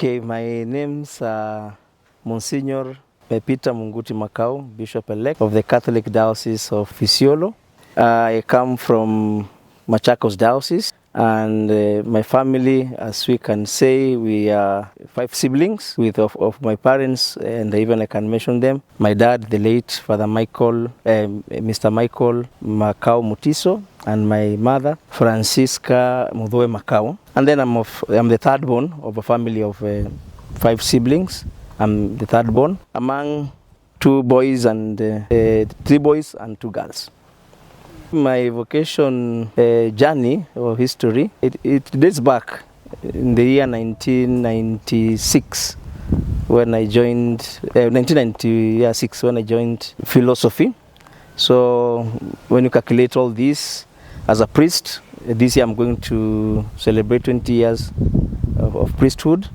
Okay, my name's Monsignor Peter Munguti Makau, Bishop-elect of the Catholic Diocese of Isiolo. I come from Machakos Diocese, and my family, as we can say, we are 5 siblings of my parents, and even I can mention them. My dad, the late Father Mr. Michael Makau Mutiso, and my mother, Francisca Mudhoe Makau. And then I'm the third born of a family of 5 siblings. I'm the third born among 2 boys and 3 boys and 2 girls. My vocation journey or history, it dates back in the year 1996 when I joined, 1996 when I joined philosophy. So when you calculate all this, as a priest, this year I'm going to celebrate 20 years of priesthood,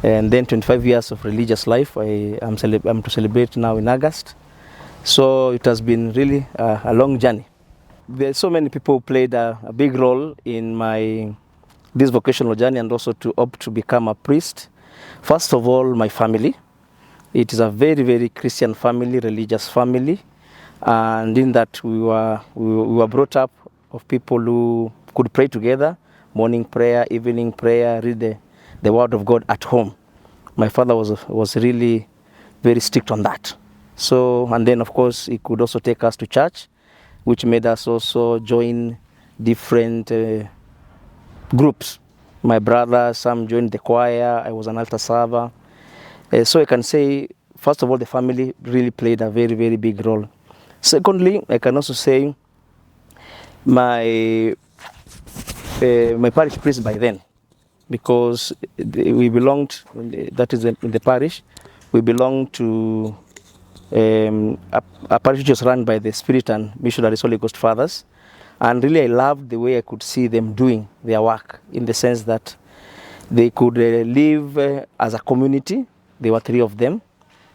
and then 25 years of religious life. I'm to celebrate now in August. So it has been really a long journey. There's so many people who played a big role in this vocational journey and also to opt to become a priest. First of all, my family. It is a very, very Christian family, religious family, and in that we were brought up of people who could pray together, morning prayer, evening prayer, read the Word of God at home. My father was really very strict on that. So, and then of course he could also take us to church, which made us also join different groups. My brother, some joined the choir, I was an altar server. So I can say, first of all, the family really played a very, very big role. Secondly, I can also say my parish priest by then, because we belonged, that is in the parish, we belonged to a parish which was run by the Spirit and Missionary Holy Ghost Fathers. And really I loved the way I could see them doing their work, in the sense that they could live as a community. There were 3 of them.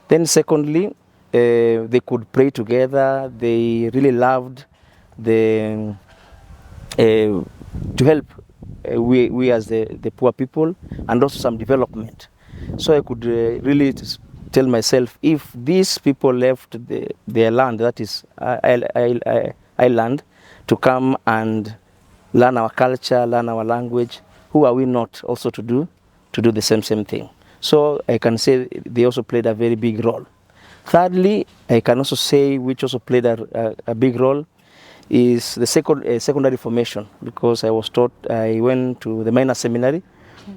Then secondly, they could pray together. They really loved to help we as the poor people, and also some development. So I could really tell myself, if these people left their land, that is Ireland, to come and learn our culture, learn our language, who are we not also to do the same thing? So I can say they also played a very big role. Thirdly, I can also say, which also played a big role, is the secondary formation, because I went to the minor seminary,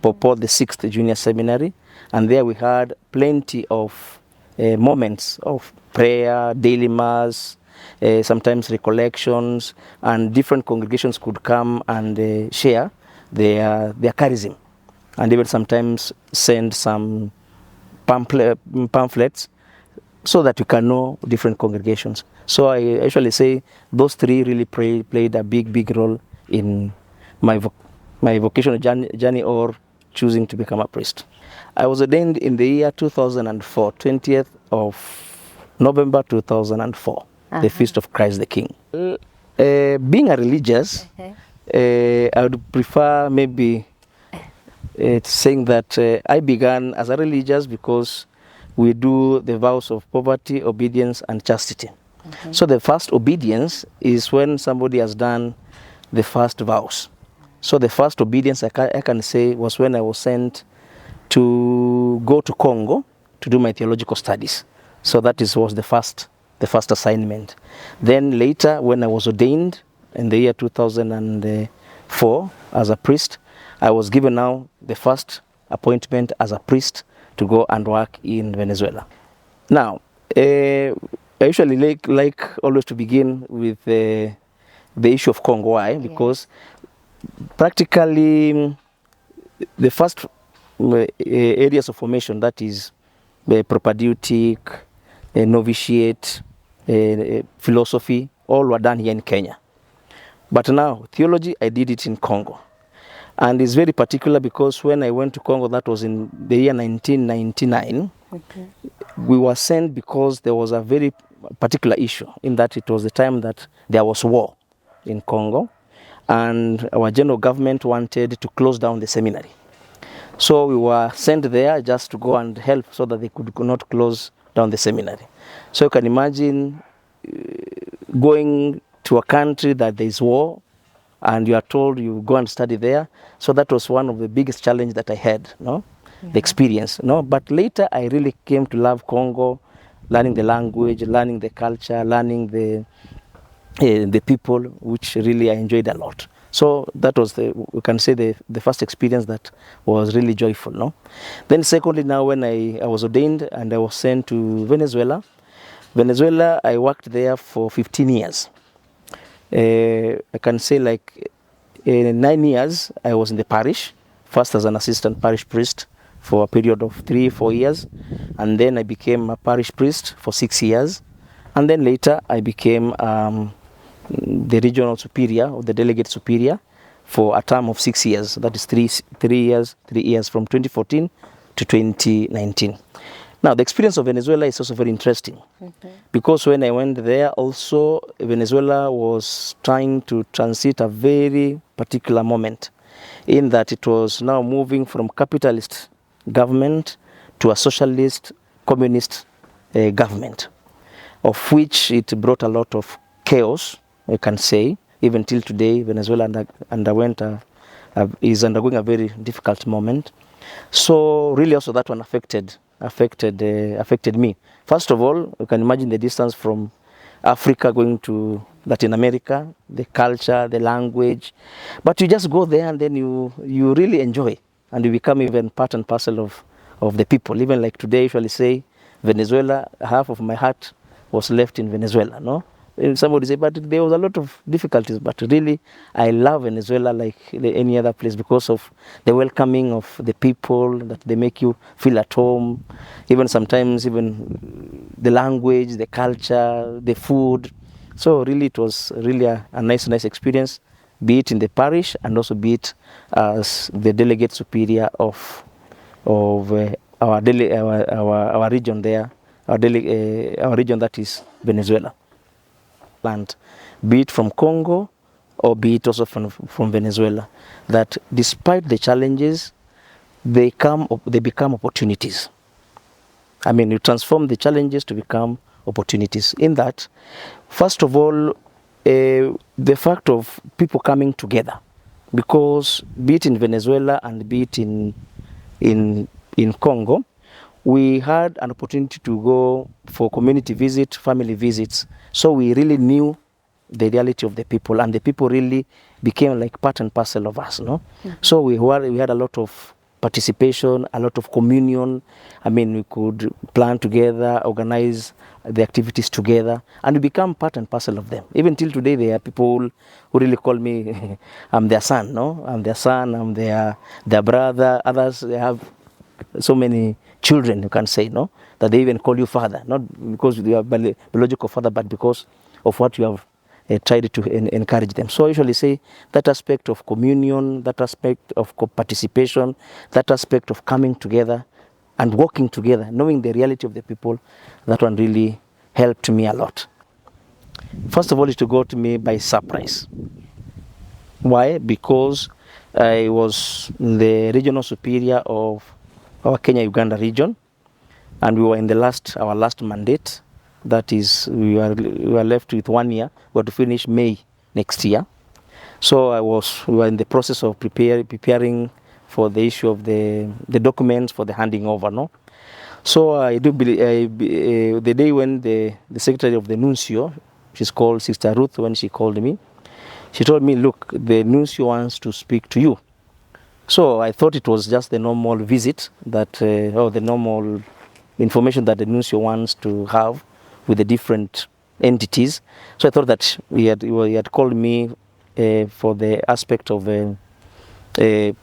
Paul the 6th Junior Seminary, and there we had plenty of moments of prayer, daily mass, sometimes recollections, and different congregations could come and share their charism, and even sometimes send some pamphlets so that you can know different congregations. So I actually say those 3 really played a big role in my vocational journey or choosing to become a priest. I was ordained in the year 2004, 20th of November 2004, the Feast of Christ the King. Being a religious, I would prefer maybe saying that I began as a religious because we do the vows of poverty, obedience, and chastity. So the first obedience is when somebody has done the first vows. So the first obedience I can say was when I was sent to go to Congo to do my theological studies. So that was the first assignment. Then later, when I was ordained in the year 2004 as a priest, I was given now the first appointment as a priest to go and work in Venezuela. Now, I usually like always to begin with the issue of Congo. Why? Because practically the first areas of formation, that is propedeutic, novitiate, philosophy, all were done here in Kenya. But now, theology, I did it in Congo. And it's very particular because when I went to Congo, that was in the year 1999, we were sent because there was a very particular issue, in that it was the time that there was war in Congo, and our general government wanted to close down the seminary. So we were sent there just to go and help so that they could not close down the seminary. So you can imagine going to a country that there is war and you are told you go and study there. So that was one of the biggest challenges that I had, no? The experience, no? But later I really came to love Congo, learning the language, learning the culture, learning the people, which really I enjoyed a lot. So that was we can say the first experience that was really joyful, no? Then secondly, now when I was ordained and I was sent to Venezuela. Venezuela, I worked there for 15 years. I can say like 9 years I was in the parish, first as an assistant parish priest for a period of 3-4 years, and then I became a parish priest for 6 years, and then later I became the regional superior or the delegate superior for a term of 6 years. That is 3 years from 2014 to 2019. Now, the experience of Venezuela is also very interesting because when I went there also, Venezuela was trying to transit a very particular moment in that it was now moving from capitalist government to a socialist, communist government, of which it brought a lot of chaos, I can say. Even till today, Venezuela is undergoing a very difficult moment. So really also that one affected me. First of all, you can imagine the distance from Africa going to Latin America, the culture, the language. But you just go there and then you really enjoy and you become even part and parcel of the people. Even like today, I usually say Venezuela, half of my heart was left in Venezuela, no? Somebody say, but there was a lot of difficulties, but really I love Venezuela like any other place because of the welcoming of the people, that they make you feel at home, even sometimes even the language, the culture, the food. So really it was really a nice experience, be it in the parish and also be it as the delegate superior of our region there, our region that is Venezuela. Land, be it from Congo or be it also from Venezuela, that despite the challenges, they become opportunities. I mean, you transform the challenges to become opportunities. In that, first of all, the fact of people coming together, because be it in Venezuela and be it in Congo, we had an opportunity to go for community visit, family visits. So we really knew the reality of the people, and the people really became like part and parcel of us, no? So we had a lot of participation, a lot of communion. I mean, we could plan together, organize the activities together, and we become part and parcel of them. Even till today, there are people who really call me, I'm their son, no? I'm their son, I'm their brother. Others, they have so many children, you can say, no? That they even call you father, not because you are biological father, but because of what you have tried to encourage them. So I usually say that aspect of communion, that aspect of participation, that aspect of coming together and working together, knowing the reality of the people, that one really helped me a lot. First of all, it got me by surprise. Why? Because I was the regional superior of our Kenya-Uganda region, and we were in our last mandate. That is, we were left with 1 year. We were to finish May next year. So we were in the process of preparing for the issue of the documents for the handing over, no? So I do believe the day when the secretary of the nuncio, she's called Sister Ruth, when she called me, she told me, look, the nuncio wants to speak to you. So I thought it was just the normal visit or the normal information that the nuncio wants to have with the different entities. So I thought that he had called me for the aspect of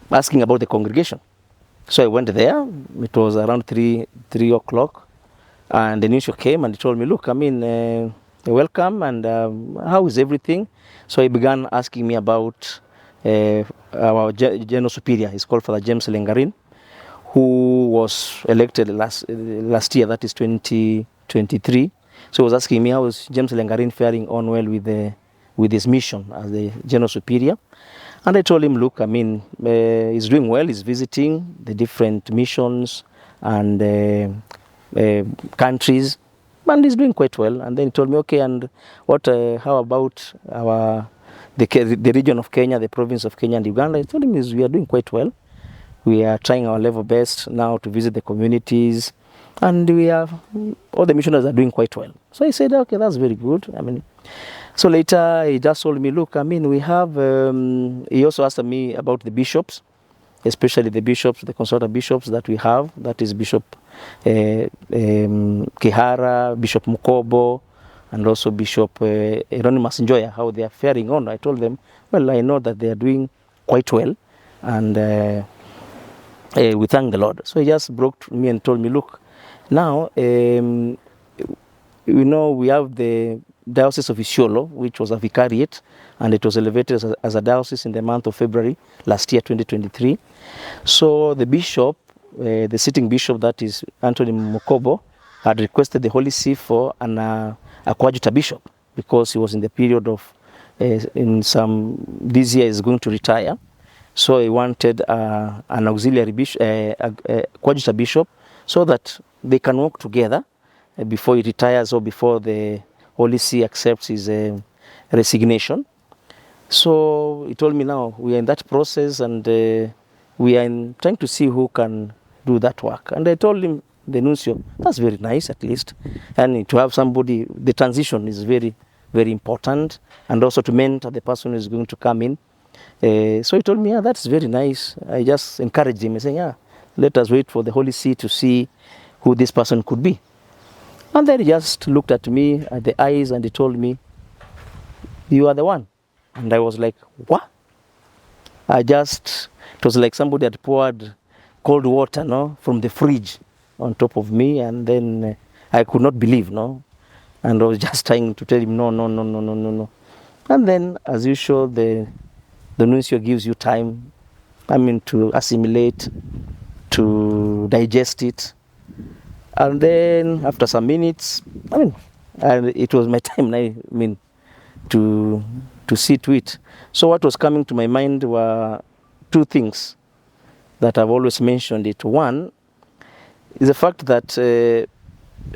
asking about the congregation. So I went there. It was around 3 o'clock, and the nuncio came and he told me, look, I mean, welcome, and how is everything? So he began asking me about our General Superior. He's called Father James Lengarin, who was elected last year, that is 2023. So he was asking me how is James Lengarin faring on well with his mission as the General Superior. And I told him, look, I mean, he's doing well. He's visiting the different missions and countries, and he's doing quite well. And then he told me, okay, and what? How about the region of Kenya, the province of Kenya and Uganda? I told him, we are doing quite well. We are trying our level best now to visit the communities, and all the missionaries are doing quite well. So I said, okay, that's very good. I mean, so later he just told me, look, I mean, we have, he also asked me about the bishops, especially the bishops, the consultant bishops that we have, that is Bishop Kihara, Bishop Mukobo, and also Bishop Hieronymus Njoya, how they are faring on. I told them, well, I know that they are doing quite well, and we thank the Lord. So he just broke to me and told me, look, now, we have the Diocese of Isiolo, which was a vicariate, and it was elevated as a diocese in the month of February last year, 2023. So the bishop, the sitting bishop, that is Anthony Mukobo, had requested the Holy See for a coadjutor bishop, because he was in the period of, this year is going to retire. So he wanted an auxiliary bishop, a coadjutor bishop, so that they can work together before he retires or before the Holy See accepts his resignation. So he told me, now we are in that process, and we are trying to see who can do that work. And I told him, the nuncio, that's very nice at least. And to have somebody, the transition is very, very important, and also to mentor the person who is going to come in. So he told me, yeah, that's very nice. I just encouraged him, saying, yeah, let us wait for the Holy See to see who this person could be. And then he just looked at me, at the eyes, and he told me, you are the one. And I was like, what? It was like somebody had poured cold water, no, from the fridge on top of me, and then I could not believe, no. And I was just trying to tell him, no. And then, as usual, the nuncio gives you time, I mean, to assimilate, to digest it. And then after some minutes, I mean, and it was my time, I mean, to see to it. So what was coming to my mind were two things that I've always mentioned it. One is the fact that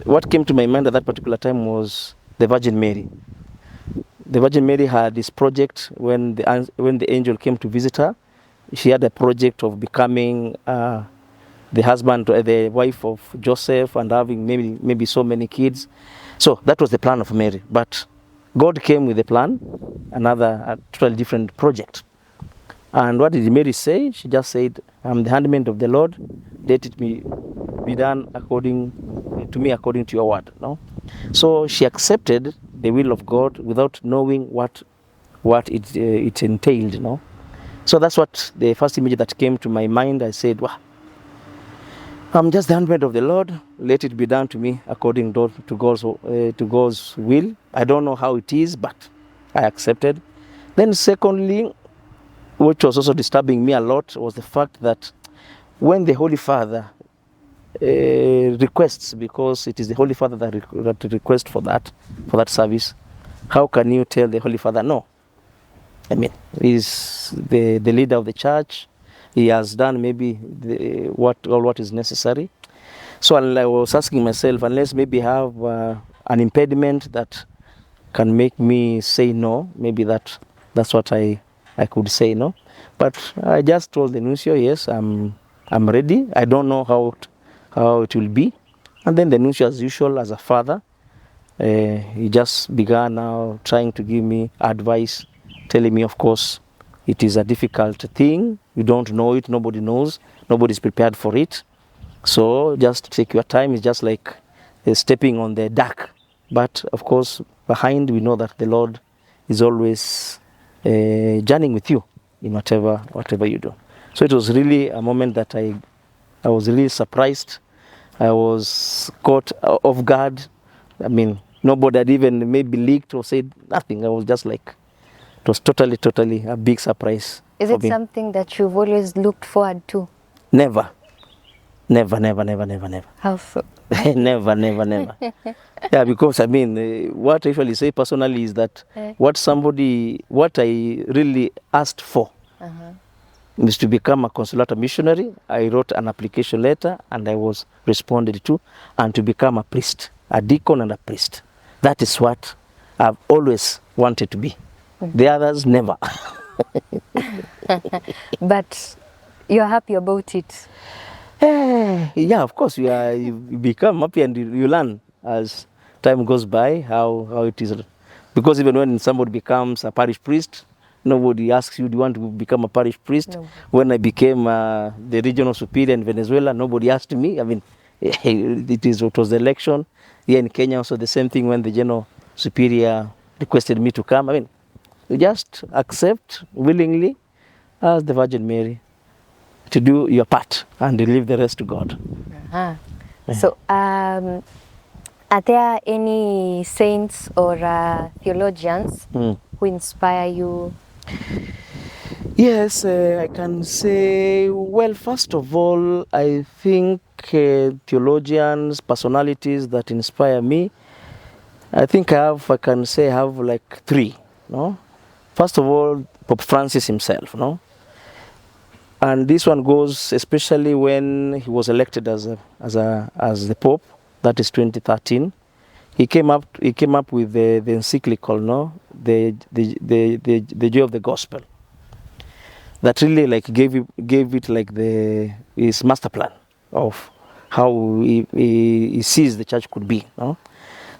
what came to my mind at that particular time was the Virgin Mary. The Virgin Mary had this project when the angel came to visit her. She had a project of becoming the husband, the wife of Joseph, and having maybe so many kids. So that was the plan of Mary. But God came with a plan, a totally different project. And what did Mary say? She just said, I'm the handmaid of the Lord. Let it be done according to your word. No? So she accepted the will of God without knowing what it entailed. No? So that's what the first image that came to my mind. I said, wow, I'm just the handmaid of the Lord. Let it be done to me according to God's will. I don't know how it is, but I accepted. Then secondly, which was also disturbing me a lot, was the fact that when the Holy Father requests, because it is the Holy Father that requests for that service, how can you tell the Holy Father no? I mean, he's the leader of the church. He has done maybe all what is necessary. So I was asking myself, unless maybe I have an impediment that can make me say no, maybe that's what I could say no. But I just told the nuncio, yes, I'm ready. I don't know how it will be. And then the nuncio, as usual, as a father, he just began now trying to give me advice, telling me, of course, it is a difficult thing. You don't know it. Nobody knows. Nobody's prepared for it. So just take your time. It's just like stepping on the dark. But of course, behind we know that the Lord is always journeying with you in whatever you do. So it was really a moment that I was really surprised. I was caught off guard. I mean, nobody had even maybe leaked or said nothing. I was just like, it was totally a big surprise. Is it something that you've always looked forward to? Never. How so? Never. Yeah, because I mean, what I usually say personally is that what I really asked for, Is to become a consulata missionary. I wrote an application letter and I was responded to, and to become a priest, a deacon and a priest. That is what I've always wanted to be. The others, never. But you're happy about it. Yeah, of course, you become happy and you learn as time goes by how it is. Because even when somebody becomes a parish priest, nobody asks you, do you want to become a parish priest? No. When I became the regional superior in Venezuela, nobody asked me. I mean, it was the election. Here in Kenya also the same thing when the general superior requested me to come. I mean, you just accept willingly as the Virgin Mary to do your part and leave the rest to God. So, are there any saints or theologians who inspire you? Yes, I can say, well, first of all, I think theologians, personalities that inspire me, I think I can say I have like three. No? First of all, Pope Francis himself. No? And this one goes especially when he was elected as the Pope, that is 2013. He came up with the encyclical, no, the joy of the gospel. That really like gave it like his master plan of how he sees the church could be. No?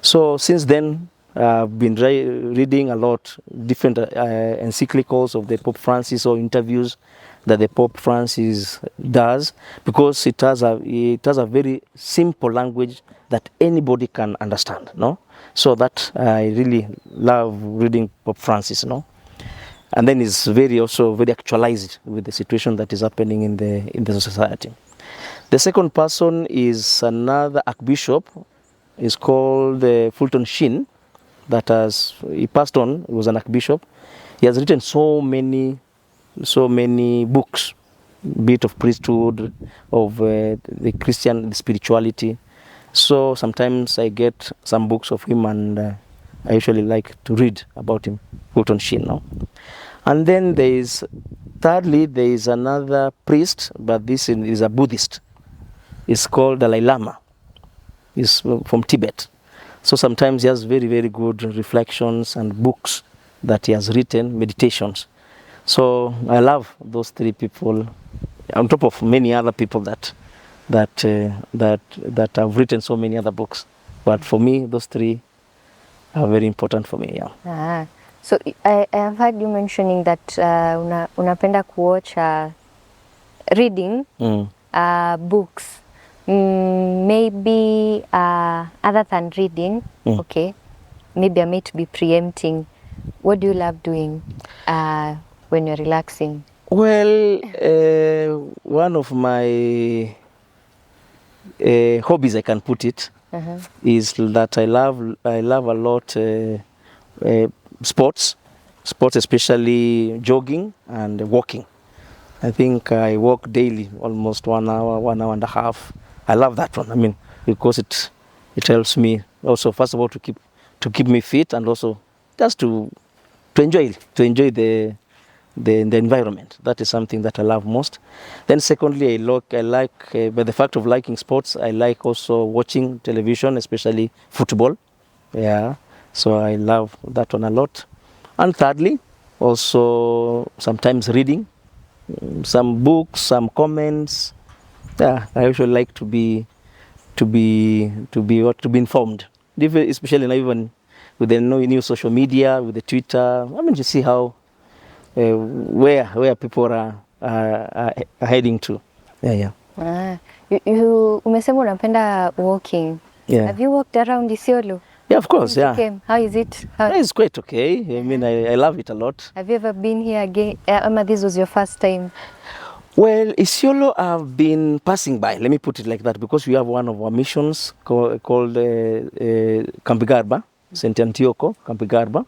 So since then, I've been reading a lot different encyclicals of the Pope Francis or interviews that the Pope Francis does, because it has a very simple language that anybody can understand. No, so that I really love reading Pope Francis. No, and then it's also very actualized with the situation that is happening in the society. The second person is another Archbishop. Is called Fulton Sheen. He passed on. He was an Archbishop. He has written so many books, bit of priesthood, of the Christian spirituality. So sometimes I get some books of him, and I usually like to read about him, Fulton Sheen. No? And then thirdly, there is another priest, but this is a Buddhist. It's called Dalai Lama. He's from Tibet. So sometimes he has very, very good reflections and books that he has written, meditations. So I love those three people, on top of many other people that have written so many other books. But for me, those three are very important for me. Yeah. So I have heard you mentioning that unapenda kuwatch reading books. Maybe other than reading, okay, maybe I might be preempting. What do you love doing when you're relaxing? Well, one of my hobbies, I can put it, is that I love a lot sports, especially jogging and walking. I think I walk daily, almost 1 hour, 1 hour and a half. I love that one. I mean, because it helps me also, first of all, to keep me fit, and also just to enjoy the environment. That is something that I love most. Then secondly, I like by the fact of liking sports, I like also watching television, especially football. Yeah, so I love that one a lot. And thirdly, also sometimes reading some books, some comments. Yeah, I usually like to be informed, especially now even with the new social media, with the Twitter. I mean, you see how where people are heading to. Yeah. You umesema unapenda walking. Yeah. Have you walked around Isiolo? Yeah, of course. Yeah. How is it? It's quite okay. I mean, I love it a lot. Have you ever been here again? This was your first time? Well, Isiolo, I've been passing by, let me put it like that, because we have one of our missions called Campigarba, St. Antioco, Campigarba.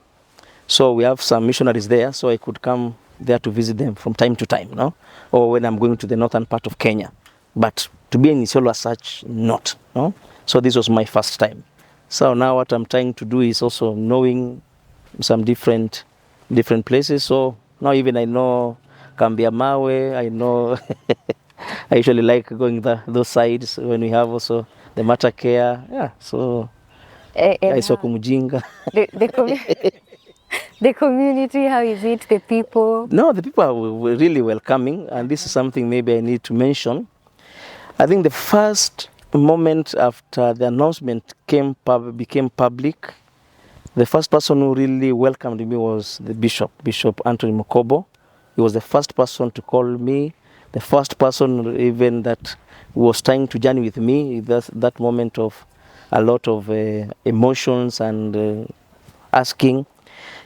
So we have some missionaries there, so I could come there to visit them from time to time, no? Or when I'm going to the northern part of Kenya. But to be in Isiolo as such, not. No? So this was my first time. So now what I'm trying to do is also knowing some different places. So now even I know Kambia Mawe, I know. I usually like going those sides when we have also the Mater Care. Yeah, so I saw Kumujinga. The community, how is it? The people? No, the people were really welcoming, and this is something maybe I need to mention. I think the first moment after the announcement became public, the first person who really welcomed me was the Bishop Anthony Mukobo. He was the first person to call me, the first person even that was trying to journey with me. That moment of a lot of emotions and asking.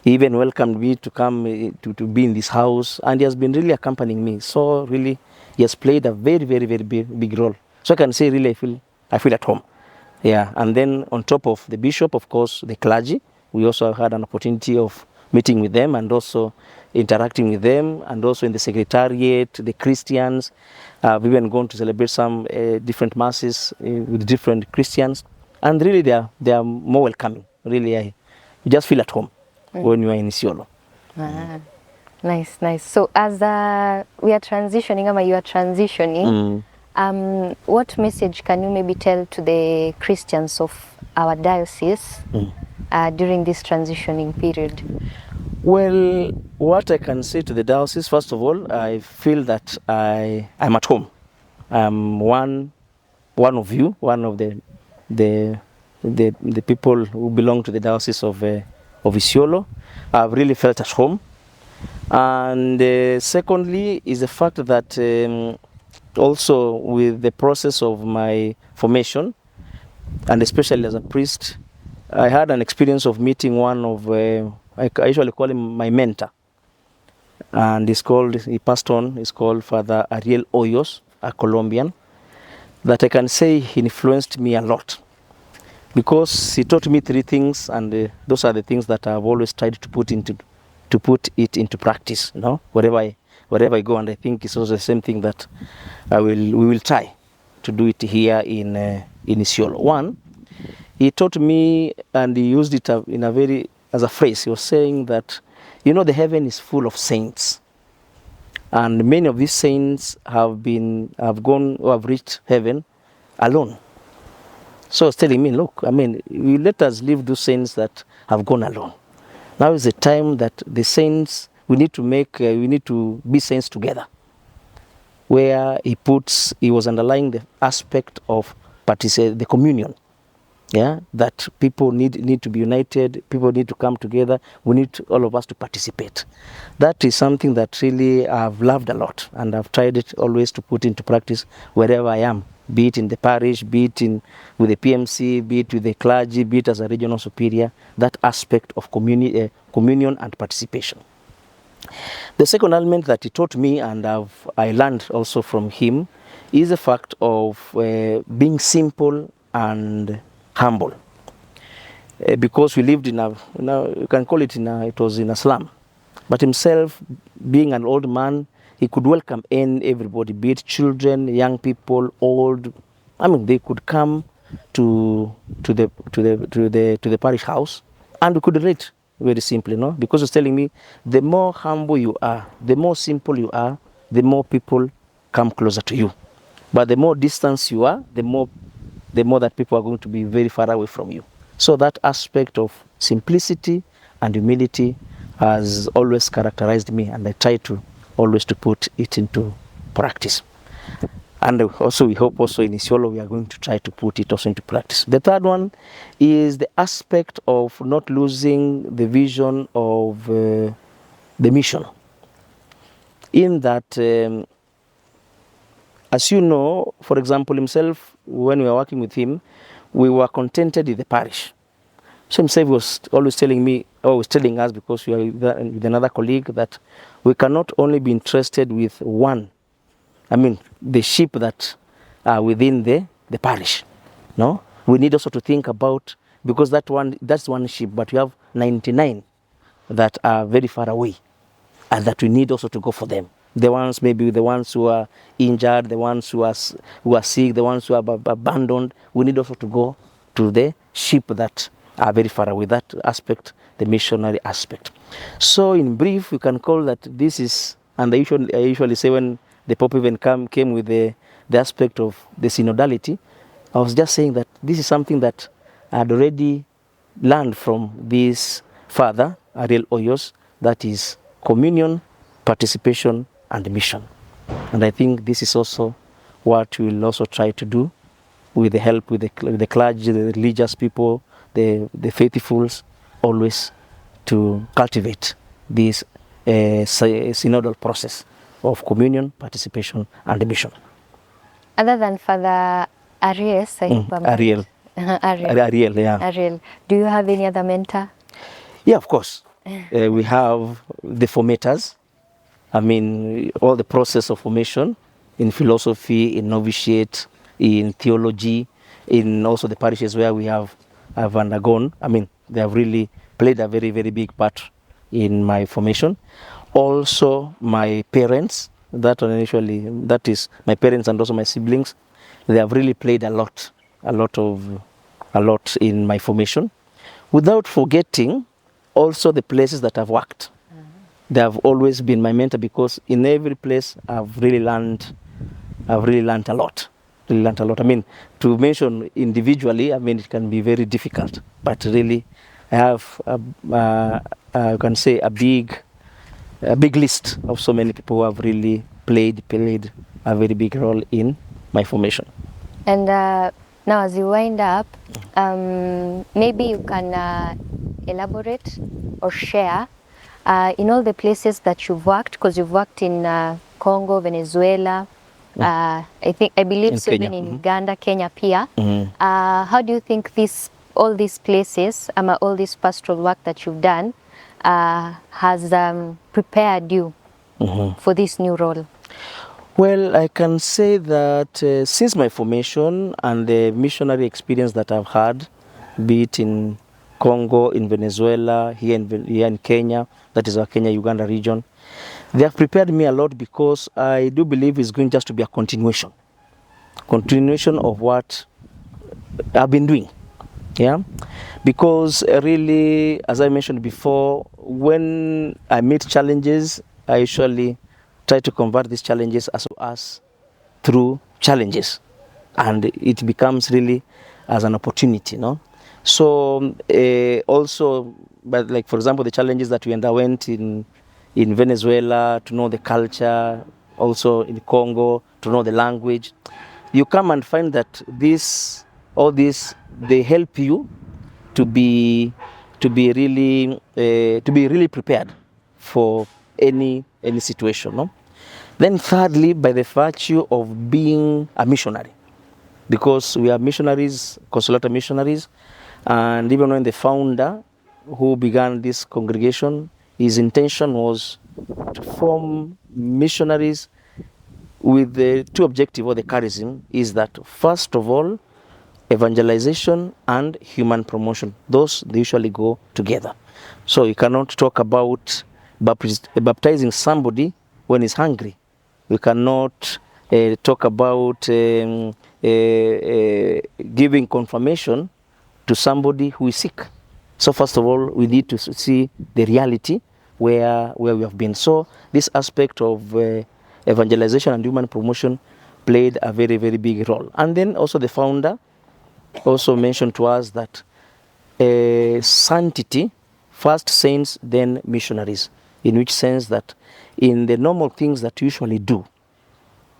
He even welcomed me to come to be in this house, and he has been really accompanying me. So really, he has played a very, very, very big role. So I can say really I feel at home. Yeah, and then on top of the bishop, of course, the clergy, we also had an opportunity of meeting with them and also interacting with them, and also in the secretariat, the Christians. We've even gone to celebrate some different masses with different Christians, and really they are more welcoming. Really, you just feel at home when you are in Isiolo. Nice. So as we are transitioning, Ama, you are transitioning, what message can you maybe tell to the Christians of our diocese during this transitioning period? Well, what I can say to the diocese, first of all, I feel that I'm at home. I'm one of you, one of the people who belong to the diocese of Isiolo. I've really felt at home. And secondly is the fact that also with the process of my formation, and especially as a priest, I had an experience of meeting one of, I usually call him my mentor. And he passed on, he's called Father Ariel Hoyos, a Colombian, that I can say he influenced me a lot. Because he taught me three things, and those are the things that I've always tried to put it into practice, you know, wherever I go. And I think it's also the same thing that we will try to do it here in Isiolo. One, he taught me, and he used it as a phrase. He was saying that, you know, the heaven is full of saints, and many of these saints have reached heaven alone. So it's telling me, look, I mean, let us leave those saints that have gone alone. Now is the time that the saints, we need to be saints together. Where he was underlying the aspect of the communion. Yeah, that people need to be united, people need to come together, we need all of us to participate. That is something that really I've loved a lot, and I've tried it always to put into practice wherever I am, be it in the parish, be it with the PMC, be it with the clergy, be it as a regional superior, that aspect of communion and participation. The second element that he taught me, and I learned also from him, is the fact of being simple and humble. Because we lived you can call it it was in a slum. But himself, being an old man, he could welcome everybody, be it children, young people, old. I mean, they could come to the parish house, and we could relate very simply, no? Because it's telling me, the more humble you are, the more simple you are, the more people come closer to you. But the more distance you are, the more that people are going to be very far away from you. So that aspect of simplicity and humility has always characterized me, and I try to always to put it into practice. And also we hope also in Isiolo we are going to try to put it also into practice. The third one is the aspect of not losing the vision of the mission. In that, as you know, for example, himself, when we were working with him, we were contented with the parish. So himself was always telling us, because we are with another colleague, that we cannot only be interested with the sheep that are within the parish. No? We need also to think about, because that's one sheep, but we have 99 that are very far away, and that we need also to go for them. The ones who are injured, the ones who are sick, the ones who are abandoned. We need also to go to the sheep that are very far away. That aspect, the missionary aspect. So in brief, we can call that this is And I usually say when the Pope even came with the aspect of the synodality, I was just saying that this is something that I had already learned from this father, Ariel Oyos, that is communion, participation, and mission. And I think this is also what we will also try to do with the help with the clergy, the religious people, the faithfuls, always to cultivate this synodal process of communion, participation, and mission. Other than Father Arias, I hope I'm Ariel. Ariel, yeah. Ariel. Do you have any other mentor? Yeah, of course. We have the formators. I mean, all the process of formation in philosophy, in novitiate, in theology, in also the parishes where we have undergone. I mean, they have really played a very, very big part in my formation. Also, my parents, that is my parents and also my siblings, they have really played a lot in my formation. Without forgetting also the places that I've worked. They have always been my mentor because in every place I've really learned a lot. I mean, to mention individually, I mean, it can be very difficult, but really I have, I can say, a big list of so many people who have really played a very big role in my formation. And now as you wind up, maybe you can elaborate or share in all the places that you've worked, because you've worked in Congo, Venezuela, I believe In so, Kenya. even in Uganda, Kenya pia. Mhm. How do you think all these places, all this pastoral work that you've done has prepared you for this new role? Well, I can say that since my formation and the missionary experience that I've had, be it in Congo, in Venezuela, here in Kenya, that is our Kenya-Uganda region, they have prepared me a lot because I do believe it's going just to be a continuation of what I've been doing. Yeah, because really, as I mentioned before, when I meet challenges, I usually try to convert these challenges as through challenges, and it becomes really as an opportunity, no? So also, but like for example, the challenges that we underwent in Venezuela, to know the culture, also in Congo, to know the language, you come and find that all this, they help you to be really prepared for any situation, no? Then thirdly, by the virtue of being a missionary, because we are missionaries, consolata missionaries, and even when the founder who began this congregation, his intention was to form missionaries with the two objectives, or the charism, is that first of all, evangelization and human promotion. Those, they usually go together. So you cannot talk about baptizing somebody when he's hungry. We cannot talk about giving confirmation to somebody who is sick. So first of all, we need to see the reality where we have been. So this aspect of evangelization and human promotion played a very, very big role. And then also the founder also mentioned to us that sanctity, first saints, then missionaries, in which sense that in the normal things that we usually do,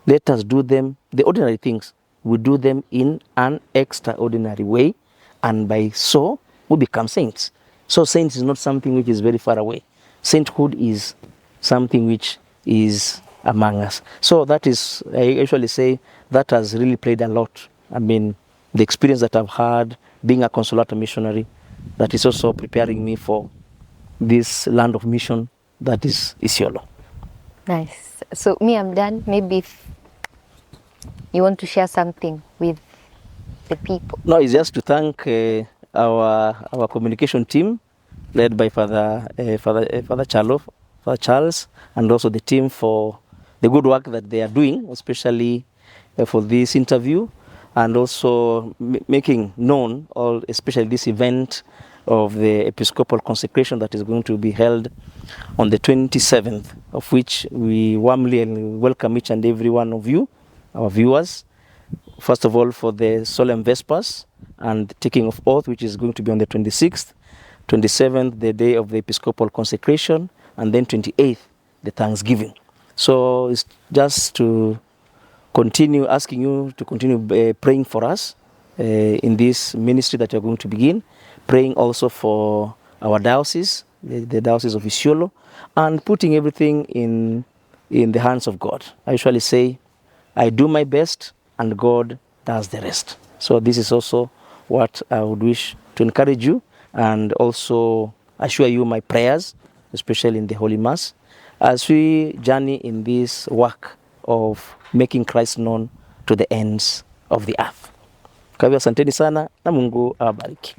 let us do them, the ordinary things, we do them in an extraordinary way, and by so we become saints. So saints is not something which is very far away. Sainthood is something which is among us. So that is, I usually say, that has really played a lot. I mean, the experience that I've had being a consolata missionary, that is also preparing me for this land of mission that is Isiolo. Nice. So me, I'm done. Maybe if you want to share something with the people. No, it's just to thank our communication team, led by Father Charles, and also the team for the good work that they are doing, especially for this interview, and also making known, especially this event, of the Episcopal consecration that is going to be held on the 27th, of which we warmly welcome each and every one of you, our viewers. First of all, for the solemn Vespers and taking of oath, which is going to be on the 26th, 27th, the day of the Episcopal consecration, and then 28th, the Thanksgiving. So it's just to continue asking you to continue praying for us in this ministry that you're going to begin, praying also for our diocese, the Diocese of Isiolo, and putting everything in the hands of God. I usually say, I do my best and God does the rest. So this is also what I would wish to encourage you and also assure you my prayers, especially in the Holy Mass, as we journey in this work of making Christ known to the ends of the earth. Kwa hivyo asanteni sana na Mungu awabariki.